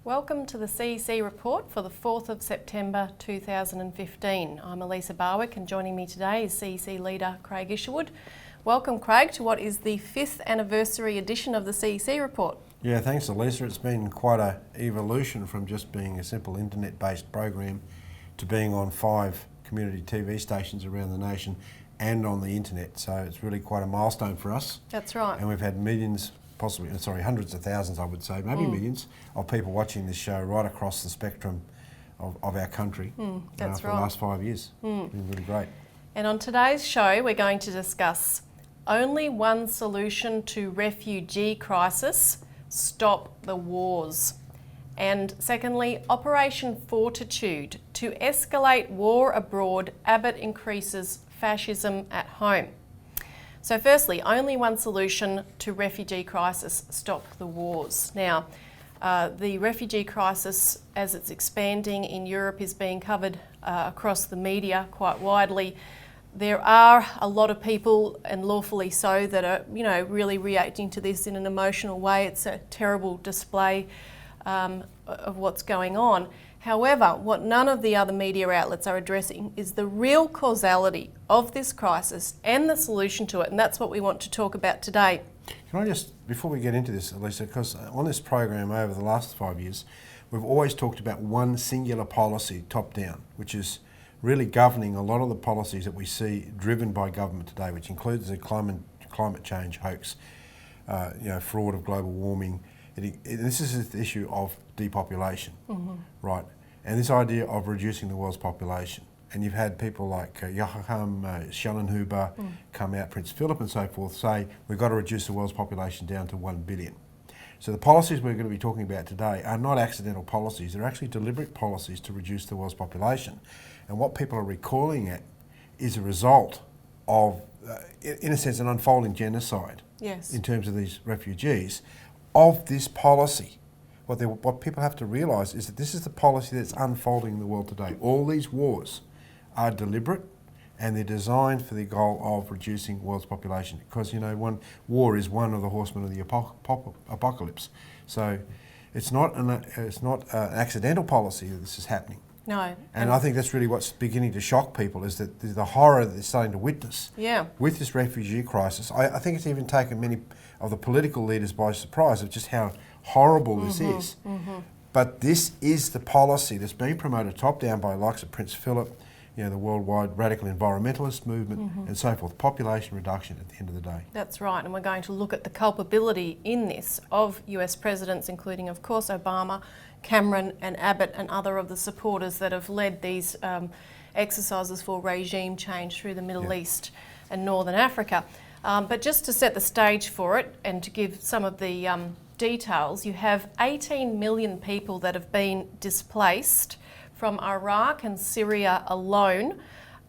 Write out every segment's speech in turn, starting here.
Welcome to the CEC Report for the 4th of September 2015. I'm Elisa Barwick and joining me today is CEC leader Craig Isherwood. Welcome Craig to what is the 5th anniversary edition of the CEC Report. Yeah, thanks Elisa. It's been quite an evolution from just being a simple internet-based program to being on 5 community TV stations around the nation and on the internet. So it's really quite a milestone for us. That's right. And we've had millions, hundreds of thousands I would say, maybe millions of people watching this show right across the spectrum of our country for the last 5 years. It's been really great. And on today's show we're going to discuss only one solution to refugee crisis: stop the wars. And secondly, Operation Fortitude: to escalate war abroad, Abbott increases fascism at home. So firstly, only one solution to refugee crisis: stop the wars. Now, the refugee crisis as it's expanding in Europe is being covered across the media quite widely. There are a lot of people, and lawfully so, that are really reacting to this in an emotional way. It's a terrible display of what's going on. However, what none of the other media outlets are addressing is the real causality of this crisis and the solution to it, and that's what we want to talk about today. Can I just, before we get into this, Elisa, because on this program over the last 5 years, we've always talked about one singular policy, top-down, which is really governing a lot of the policies that we see driven by government today, which includes the climate change hoax, fraud of global warming. This is the issue of depopulation, right? And this idea of reducing the world's population. And you've had people like Joachim Schellenhuber come out, Prince Philip and so forth, say we've got to reduce the world's population down to 1 billion. So the policies we're going to be talking about today are not accidental policies, they're actually deliberate policies to reduce the world's population. And what people are recoiling at is a result of, in a sense, an unfolding genocide in terms of these refugees, of this policy. What people have to realise is that this is the policy that's unfolding in the world today. All these wars are deliberate and they're designed for the goal of reducing the world's population, because war is one of the horsemen of the apocalypse. So it's not an accidental policy that this is happening. No. And I think that's really what's beginning to shock people, is that the horror that they're starting to witness with this refugee crisis. I think it's even taken many of the political leaders by surprise of just how horrible this is. But this is the policy that's being promoted top down by the likes of Prince Philip, the worldwide radical environmentalist movement and so forth. Population reduction at the end of the day. That's right, and we're going to look at the culpability in this of US presidents, including of course Obama, Cameron and Abbott and other of the supporters that have led these exercises for regime change through the Middle East and Northern Africa. But just to set the stage for it and to give some of the details, you have 18 million people that have been displaced from Iraq and Syria alone.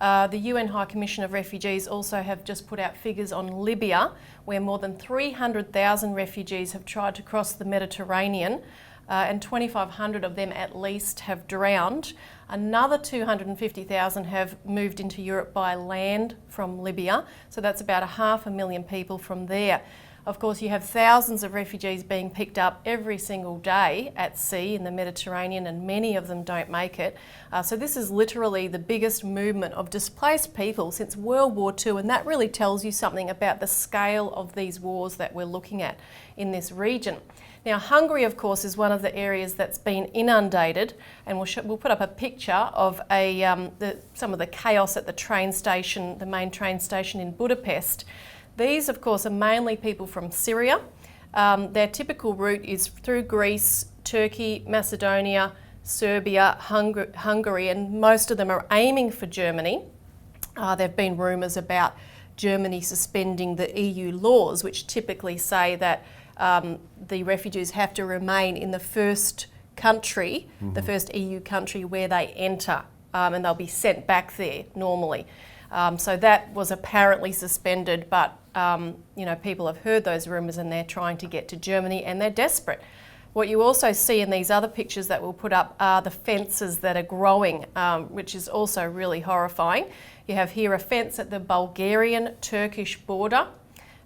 The UN High Commission of Refugees also have just put out figures on Libya, where more than 300,000 refugees have tried to cross the Mediterranean, and 2,500 of them at least have drowned. Another 250,000 have moved into Europe by land from Libya, so that's about 500,000 people from there. Of course, you have thousands of refugees being picked up every single day at sea in the Mediterranean, and many of them don't make it. So this is literally the biggest movement of displaced people since World War II, and that really tells you something about the scale of these wars that we're looking at in this region. Now, Hungary, of course, is one of the areas that's been inundated, and we'll put up a picture of some of the chaos at the train station, the main train station in Budapest. These, of course, are mainly people from Syria. Their typical route is through Greece, Turkey, Macedonia, Serbia, Hungary, and most of them are aiming for Germany. There have been rumours about Germany suspending the EU laws, which typically say that the refugees have to remain in the first country, the first EU country where they enter, and they'll be sent back there normally. So that was apparently suspended, but people have heard those rumours and they're trying to get to Germany and they're desperate. What you also see in these other pictures that we'll put up are the fences that are growing, which is also really horrifying. You have here a fence at the Bulgarian-Turkish border.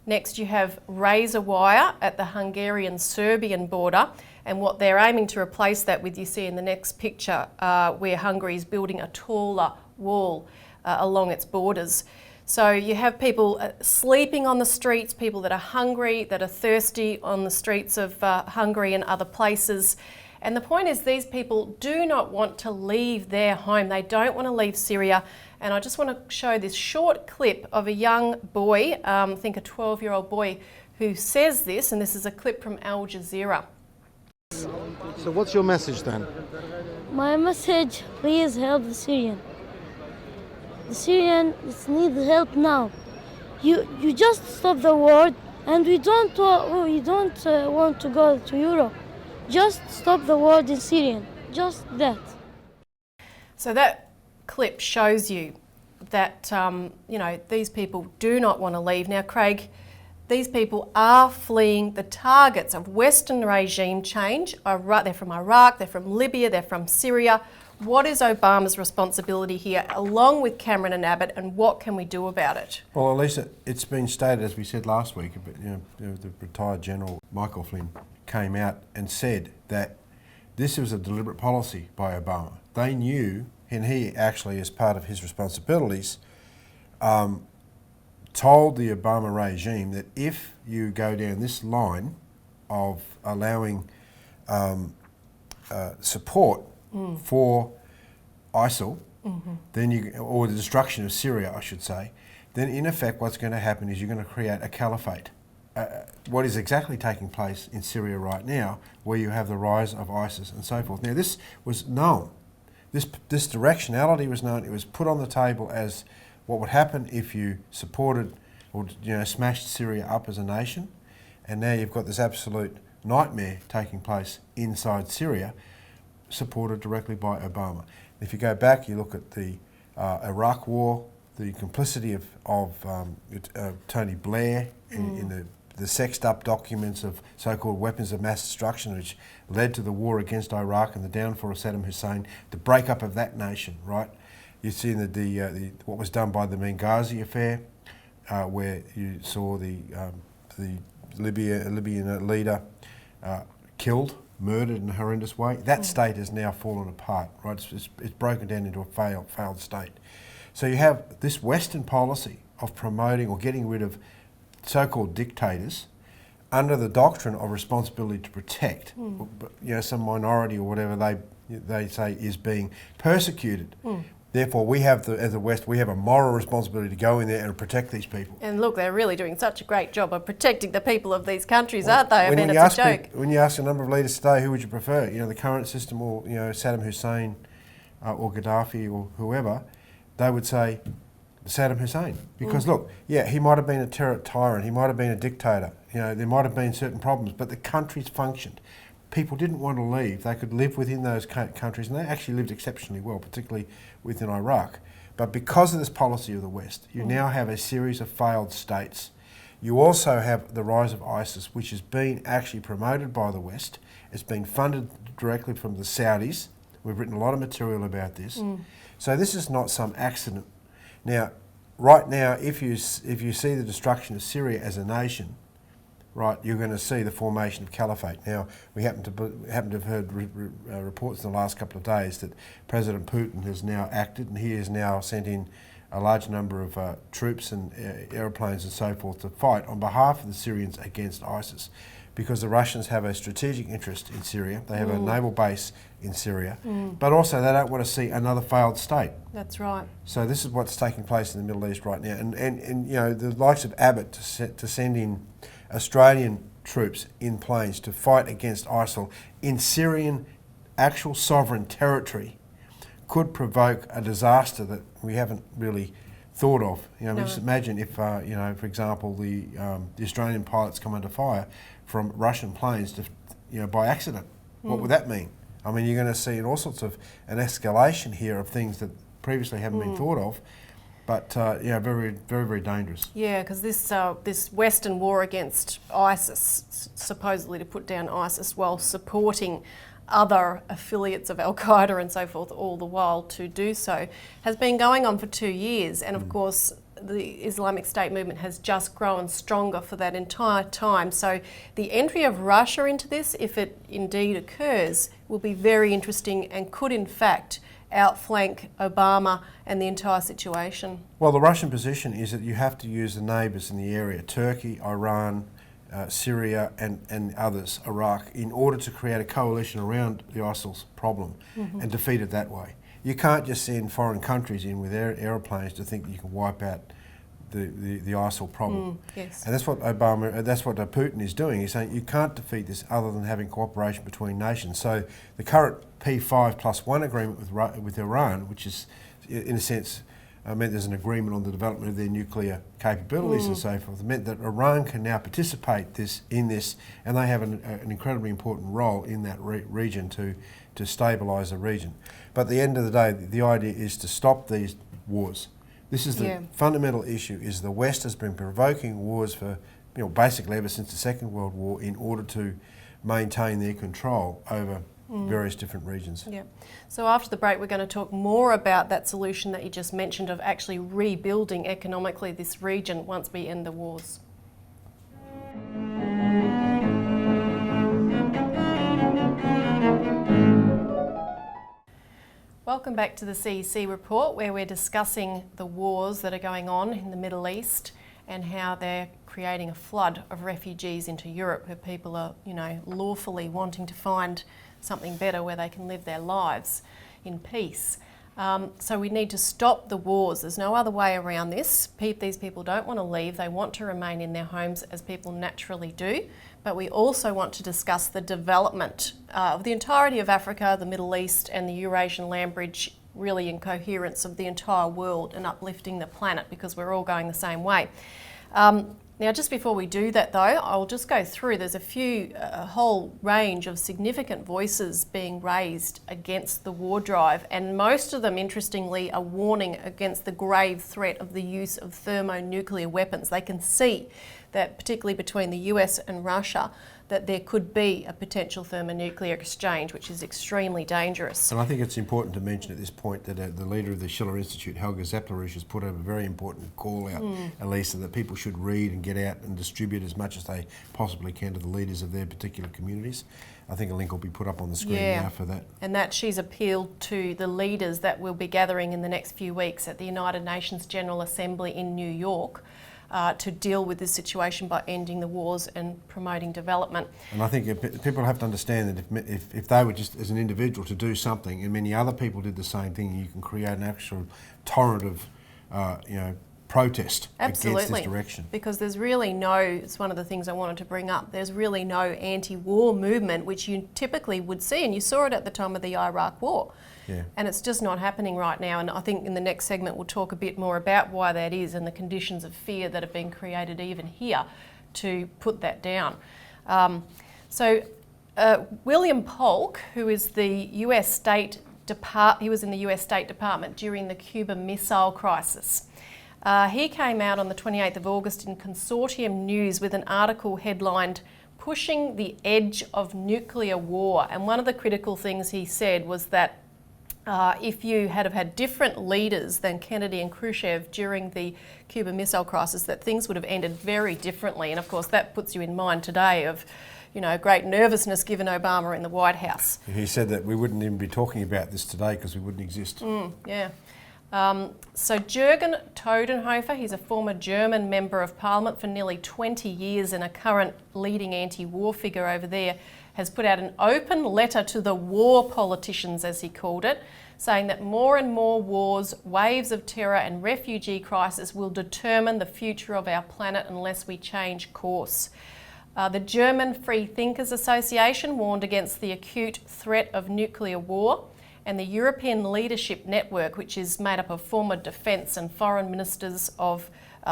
Next you have razor wire at the Hungarian-Serbian border, and what they're aiming to replace that with, you see in the next picture, where Hungary is building a taller wall along its borders. So you have people sleeping on the streets, people that are hungry, that are thirsty on the streets of Hungary and other places. And the point is, these people do not want to leave their home. They don't want to leave Syria. And I just want to show this short clip of a young boy, I think a 12-year-old boy, who says this, and this is a clip from Al Jazeera. So what's your message then? My message, please help the Syrian. The Syrians need help now. You just stop the war, and we don't want to go to Europe. Just stop the war in Syria. Just that. So that clip shows you that these people do not want to leave. Now, Craig, these people are fleeing the targets of Western regime change. They're from Iraq, they're from Libya, they're from Syria. What is Obama's responsibility here, along with Cameron and Abbott, and what can we do about it? Well, Elisa, it's been stated, as we said last week, the retired General Michael Flynn came out and said that this was a deliberate policy by Obama. They knew, and he actually, as part of his responsibilities, told the Obama regime that if you go down this line of allowing support for ISIL, then or the destruction of Syria, I should say, then in effect what's going to happen is you're going to create a caliphate. What is exactly taking place in Syria right now, where you have the rise of ISIS and so forth. Now, this was known. This directionality was known. It was put on the table as what would happen if you supported or smashed Syria up as a nation, and now you've got this absolute nightmare taking place inside Syria, supported directly by Obama. If you go back, you look at the Iraq War, the complicity of Tony Blair in the sexed up documents of so-called weapons of mass destruction, which led to the war against Iraq and the downfall of Saddam Hussein, the breakup of that nation, right? You see what was done by the Benghazi affair, where you saw the Libyan leader killed, murdered in a horrendous way. That state has now fallen apart, right? It's broken down into a failed state. So you have this Western policy of promoting or getting rid of so-called dictators under the doctrine of responsibility to protect, some minority or whatever they say is being persecuted. Therefore, we have, as the West, we have a moral responsibility to go in there and protect these people. And look, they're really doing such a great job of protecting the people of these countries, aren't they? I mean, it's a joke. When you ask a number of leaders today, who would you prefer? The current system or, Saddam Hussein or Gaddafi or whoever, they would say Saddam Hussein. Because look, he might have been a tyrant, he might have been a dictator, there might have been certain problems, but the countries functioned. People didn't want to leave. They could live within those countries, and they actually lived exceptionally well, particularly within Iraq. But because of this policy of the West, you now have a series of failed states. You also have the rise of ISIS, which has been actually promoted by the West. It's been funded directly from the Saudis. We've written a lot of material about this. So this is not some accident. Now, right now, if you see the destruction of Syria as a nation, right, you're going to see the formation of caliphate. Now, we happen to have heard reports in the last couple of days that President Putin has now acted, and he has now sent in a large number of troops and aeroplanes and so forth to fight on behalf of the Syrians against ISIS, because the Russians have a strategic interest in Syria. They have a naval base in Syria, but also they don't want to see another failed state. That's right. So this is what's taking place in the Middle East right now, and the likes of Abbott to send in Australian troops in planes to fight against ISIL in Syrian actual sovereign territory could provoke a disaster that we haven't really thought of. Just imagine if, for example, the Australian pilots come under fire from Russian planes by accident. What would that mean? I mean, you're going to see all sorts of an escalation here of things that previously haven't been thought of. But very, very, very dangerous. Yeah, because this Western war against ISIS, supposedly to put down ISIS while supporting other affiliates of Al-Qaeda and so forth all the while to do so, has been going on for 2 years. And of course, the Islamic State movement has just grown stronger for that entire time. So the entry of Russia into this, if it indeed occurs, will be very interesting and could in fact outflank Obama and the entire situation. Well, the Russian position is that you have to use the neighbours in the area, Turkey, Iran, Syria and others, Iraq, in order to create a coalition around the ISIL's problem and defeat it that way. You can't just send foreign countries in with aeroplanes to think that you can wipe out the ISIL problem. Yes. And that's what Putin is doing. He's saying you can't defeat this other than having cooperation between nations. So the current P5+1 agreement with Iran, which is in a sense meant there's an agreement on the development of their nuclear capabilities and so forth. It meant that Iran can now participate in this, and they have an incredibly important role in that region to stabilise the region. But at the end of the day, the idea is to stop these wars. This is the fundamental issue: is the West has been provoking wars for, basically ever since the Second World War in order to maintain their control over various different regions. Yeah. So after the break, we're going to talk more about that solution that you just mentioned of actually rebuilding economically this region once we end the wars. Welcome back to the CEC Report, where we're discussing the wars that are going on in the Middle East and how they're creating a flood of refugees into Europe, where people are, lawfully wanting to find something better where they can live their lives in peace. So we need to stop the wars. There's no other way around this. These people don't want to leave. They want to remain in their homes as people naturally do. But we also want to discuss the development of the entirety of Africa, the Middle East and the Eurasian land bridge, really in coherence of the entire world and uplifting the planet, because we're all going the same way. Now, just before we do that though, I'll just go through, there's a whole range of significant voices being raised against the war drive, and most of them, interestingly, are warning against the grave threat of the use of thermonuclear weapons. They can see that, particularly between the US and Russia, that there could be a potential thermonuclear exchange, which is extremely dangerous. And I think it's important to mention at this point that the leader of the Schiller Institute, Helga Zeppelerisch, has put a very important call out, Elisa, that people should read and get out and distribute as much as they possibly can to the leaders of their particular communities. I think a link will be put up on the screen now for that. And that she's appealed to the leaders that will be gathering in the next few weeks at the United Nations General Assembly in New York, to deal with this situation by ending the wars and promoting development. And I think people have to understand that if they were just as an individual to do something, and many other people did the same thing, you can create an actual torrent of protest against this direction. Because there's really it's one of the things I wanted to bring up, there's really no anti-war movement, which you typically would see, and you saw it at the time of the Iraq War. Yeah. And it's just not happening right now, and I think in the next segment we'll talk a bit more about why that is and the conditions of fear that have been created even here to put that down. William Polk, who is the US State he was in the US State Department during the Cuba Missile Crisis. He came out on the 28th of August in Consortium News with an article headlined "Pushing the Edge of Nuclear War," and one of the critical things he said was that if you had have had different leaders than Kennedy and Khrushchev during the Cuban Missile Crisis, that things would have ended very differently. And of course that puts you in mind today of, great nervousness given Obama in the White House. He said that we wouldn't even be talking about this today because we wouldn't exist. So Jürgen Todenhofer, he's a former German Member of Parliament for nearly 20 years and a current leading anti-war figure over there, has put out an open letter to the war politicians, as he called it, saying that more and more wars, waves of terror and refugee crisis will determine the future of our planet unless we change course. The German Free Thinkers Association warned against the acute threat of nuclear war, and the European Leadership Network, which is made up of former defence and foreign ministers of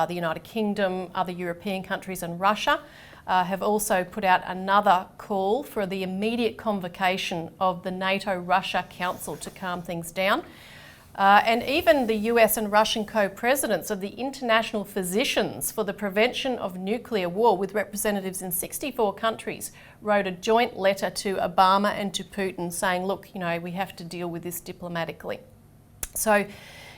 the United Kingdom, other European countries and Russia, have also put out another call for the immediate convocation of the NATO-Russia Council to calm things down. And even the US and Russian co-presidents of the International Physicians for the Prevention of Nuclear War, with representatives in 64 countries, wrote a joint letter to Obama and to Putin saying, look, we have to deal with this diplomatically. So,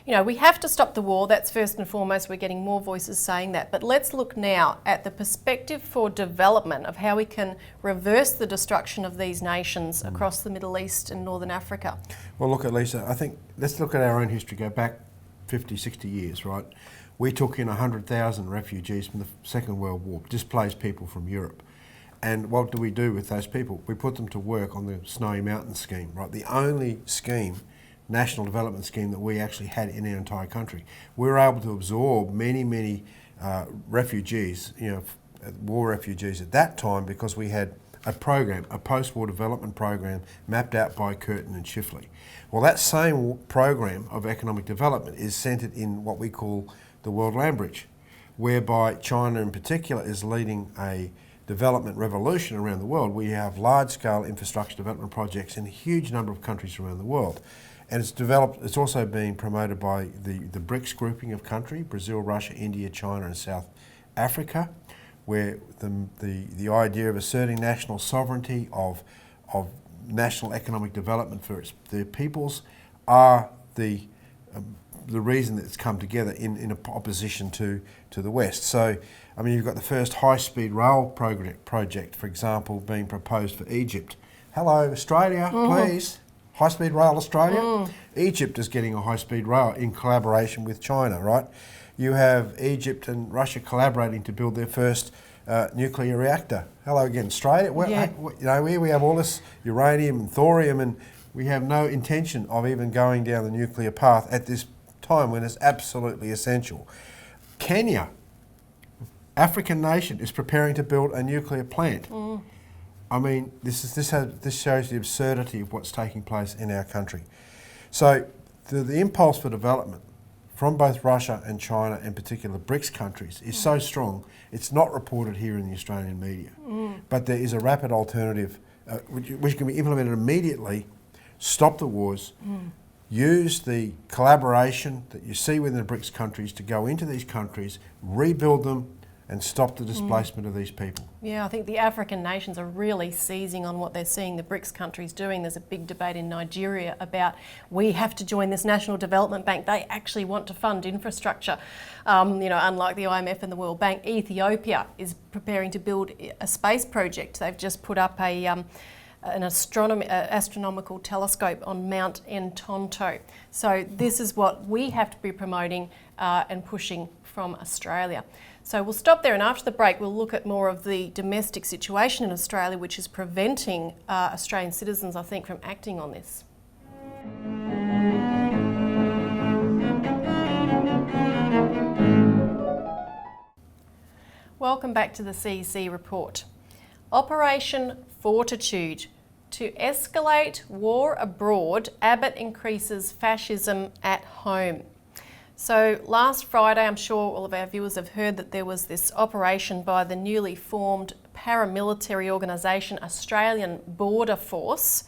you know, we have to stop the war. That's first and foremost. We're getting more voices saying that. But let's look now at the perspective for development of how we can reverse the destruction of these nations across the Middle East and Northern Africa. Well, look, Elisa, I think let's look at our own history. Go back 50, 60 years, right? We took in 100,000 refugees from the Second World War, displaced people from Europe. And what do we do with those people? We put them to work on the Snowy Mountains scheme, right? The only scheme, national development scheme, that we actually had in our entire country. We were able to absorb many refugees, you know, war refugees at that time, because we had a program, a post-war development program mapped out by Curtin and Shifley. Well, that same program of economic development is centred in what we call the World Land Bridge, whereby China in particular is leading a development revolution around the world. We have large-scale infrastructure development projects in a huge number of countries around the world. And it's also being promoted by the BRICS grouping of countries, Brazil, Russia, India, China and South Africa, where the idea of asserting national sovereignty, of national economic development for their peoples are the reason that it's come together in opposition to the West. So, I mean, you've got the first high-speed rail project, for example, being proposed for Egypt. Hello, Australia, please. High-speed rail, Australia. Egypt is getting a high-speed rail in collaboration with China, right? You have Egypt and Russia collaborating to build their first nuclear reactor. Hello again, Australia. Well, Yeah. you know, here we have all this uranium and thorium, and we have no intention of even going down the nuclear path at this time when it's absolutely essential. Kenya, African nation, is preparing to build a nuclear plant. I mean, this shows the absurdity of what's taking place in our country. So the impulse for development from both Russia and China, in particular BRICS countries, is so strong. It's not reported here in the Australian media, but there is a rapid alternative which can be implemented immediately. Stop the wars. Use the collaboration that you see within the BRICS countries to go into these countries, rebuild them, and stop the displacement of these people. Yeah, I think the African nations are really seizing on what they're seeing the BRICS countries doing. There's a big debate in Nigeria about we have to join this National Development Bank. They actually want to fund infrastructure. You know, unlike the IMF and the World Bank, Ethiopia is preparing to build a space project. They've just put up an astronomical telescope on Mount Ntonto. So this is what we have to be promoting and pushing from Australia. So we'll stop there, and after the break we'll look at more of the domestic situation in Australia, which is preventing Australian citizens, I think, from acting on this. Welcome back to the CEC Report. Operation Fortitude. To escalate war abroad, Abbott increases fascism at home. So last Friday, I'm sure all of our viewers have heard that there was this operation by the newly formed paramilitary organisation Australian Border Force,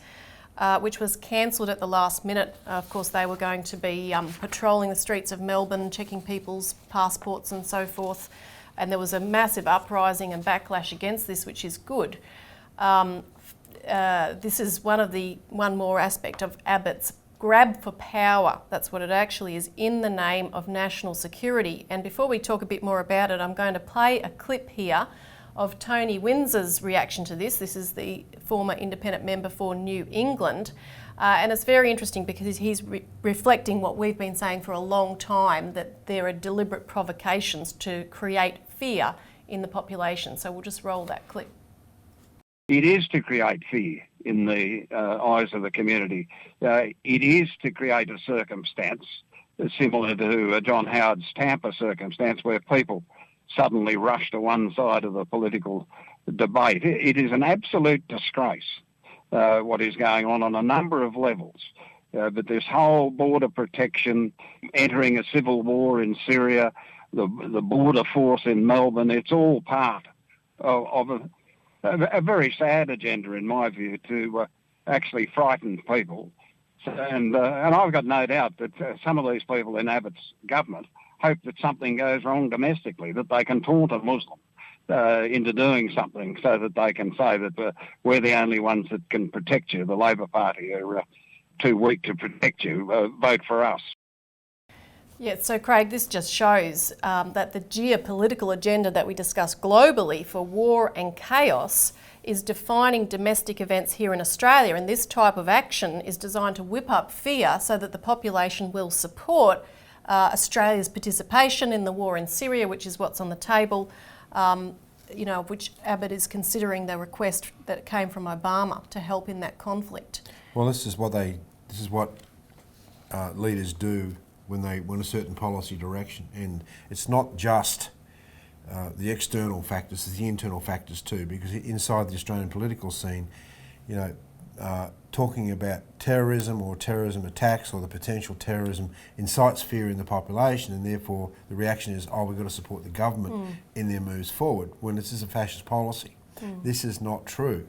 which was cancelled at the last minute. Of course, they were going to be patrolling the streets of Melbourne, checking people's passports and so forth. And there was a massive uprising and backlash against this, which is good. This is one more aspect of Abbott's grab for power. That's what it actually is, in the name of national security. And before we talk a bit more about it, I'm going to play a clip here of Tony Windsor's reaction to this. This is the former independent member for New England. And it's very interesting because he's reflecting what we've been saying for a long time, that there are deliberate provocations to create fear in the population. So we'll just roll that clip. It is to create fear in the eyes of the community. It is to create a circumstance similar to John Howard's Tampa circumstance, where people suddenly rush to one side of the political debate. It is an absolute disgrace what is going on a number of levels. But this whole border protection, entering a civil war in Syria, the border force in Melbourne, it's all part of a very sad agenda, in my view, to actually frighten people. And I've got no doubt that some of these people in Abbott's government hope that something goes wrong domestically, that they can taunt a Muslim into doing something so that they can say that we're the only ones that can protect you. The Labor Party are too weak to protect you. Vote for us. Yeah, so Craig, this just shows that the geopolitical agenda that we discuss globally for war and chaos is defining domestic events here in Australia, and this type of action is designed to whip up fear so that the population will support Australia's participation in the war in Syria, which is what's on the table, of which Abbott is considering the request that came from Obama to help in that conflict. Well, this is what leaders do when they want a certain policy direction, and it's not just the external factors, it's the internal factors too, because inside the Australian political scene, talking about terrorism or terrorism attacks or the potential terrorism incites fear in the population, and therefore the reaction is, oh, we've got to support the government in their moves forward, when this is a fascist policy. This is not true.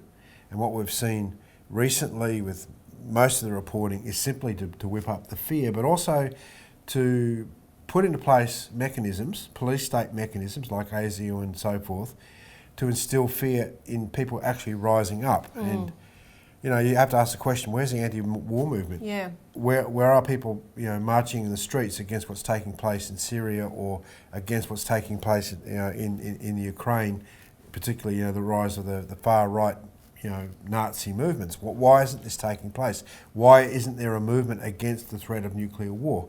And what we've seen recently with most of the reporting is simply to whip up the fear, but also to put into place mechanisms, police state mechanisms like ASIO and so forth, to instill fear in people actually rising up. And you have to ask the question, where's the anti-war movement? Yeah. Where are people marching in the streets against what's taking place in Syria or against what's taking place in the Ukraine, particularly the rise of the far right Nazi movements? Why isn't this taking place? Why isn't there a movement against the threat of nuclear war?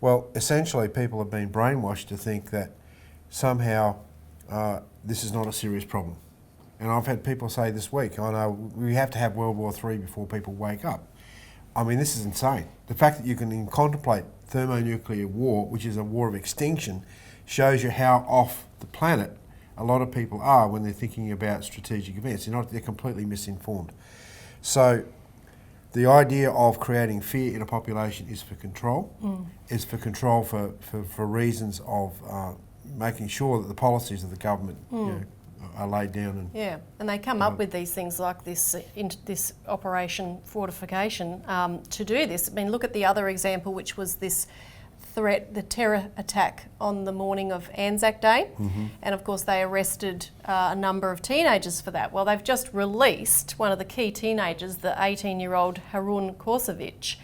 Well, essentially people have been brainwashed to think that somehow this is not a serious problem. And I've had people say this week, I know we have to have World War III before people wake up. I mean, this is insane. The fact that you can even contemplate thermonuclear war, which is a war of extinction, shows you how off the planet a lot of people are when they're thinking about strategic events. They're completely misinformed. So the idea of creating fear in a population is for control. It's for control for reasons of making sure that the policies of the government are laid down. And they come up with these things like this Operation Fortification to do this. I mean, look at the other example, which was this threat, the terror attack on the morning of Anzac Day. And of course they arrested a number of teenagers for that. Well, they've just released one of the key teenagers, the 18-year-old Harun Korsavich.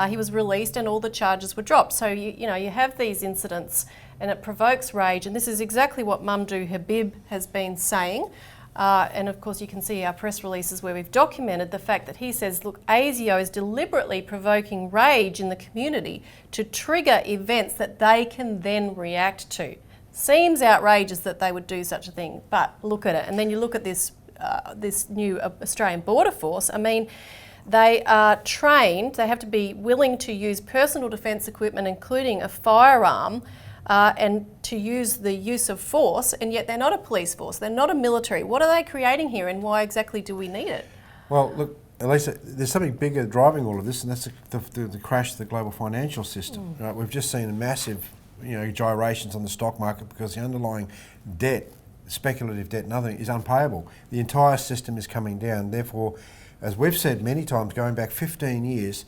He was released and all the charges were dropped. So you have these incidents and it provokes rage, and this is exactly what Mamdouh Habib has been saying. And of course you can see our press releases where we've documented the fact that he says, look, ASIO is deliberately provoking rage in the community to trigger events that they can then react to. Seems outrageous that they would do such a thing, but look at it. And then you look at this new Australian Border Force. I mean, they are trained, they have to be willing to use personal defence equipment, including a firearm, and to use the use of force, and yet they're not a police force, they're not a military. What are they creating here, and why exactly do we need it? Well, look, Elisa, there's something bigger driving all of this, and that's the crash of the global financial system. Right? We've just seen a massive gyrations on the stock market because the underlying debt, speculative debt and other, is unpayable. The entire system is coming down. Therefore, as we've said many times, going back 15 years,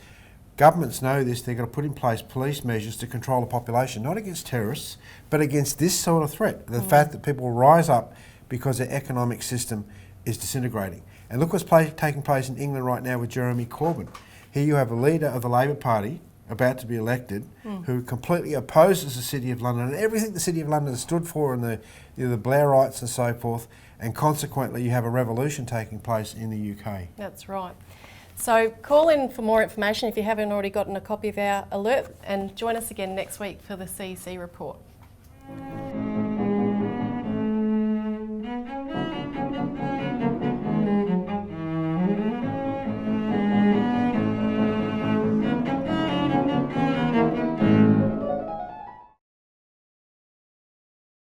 governments know this. They've got to put in place police measures to control the population, not against terrorists, but against this sort of threat. The fact that people will rise up because their economic system is disintegrating. And look what's taking place in England right now with Jeremy Corbyn. Here you have a leader of the Labor Party about to be elected who completely opposes the City of London and everything the City of London has stood for, and the Blairites and so forth, and consequently you have a revolution taking place in the UK. That's right. So call in for more information if you haven't already gotten a copy of our alert, and join us again next week for the CEC Report.